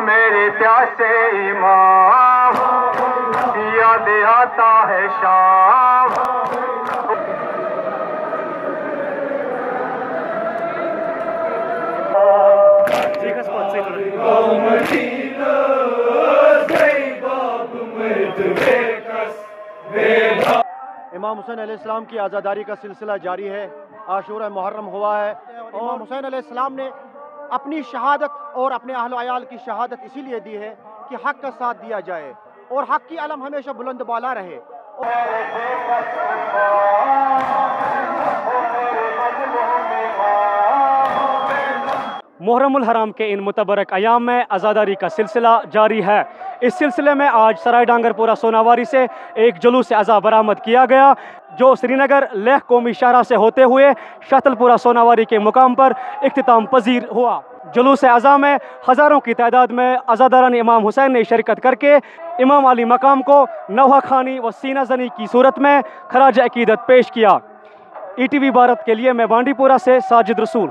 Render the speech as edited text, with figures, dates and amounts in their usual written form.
मेरे प्यासे इमाम, याद आता है शाम। इमाम हुसैन अलैहिस्सलाम की आज़ादारी का सिलसिला जारी है। आशूरा मुहर्रम हुआ है और इमाम हुसैन अलैहिस्सलाम ने अपनी शहादत और अपने अहल अयाल की शहादत इसीलिए दी है कि हक़ का साथ दिया जाए और हक़ की अलम हमेशा बुलंद बाला रहे। मुहर्रमुल हराम के इन मुतबरक अयाम में आज़ादारी का सिलसिला जारी है। इस सिलसिले में आज सराय डांगरपुरा सोनावारी से एक जुलूस अज़ा बरामद किया गया, जो श्रीनगर लेह कौमी शाहरा से होते हुए शतलपुरा सोनावारी के मुकाम पर इख्तिताम पजीर हुआ। जुलूस अज़ा में हज़ारों की तादाद में अज़ादारान इमाम हुसैन ने शिरकत करके इमाम अली मकाम को नौहा खानी व सीना जनी की सूरत में खराज अकीदत पेश किया। ETV भारत के लिए मैं बांडीपुरा से साजिद रसूल।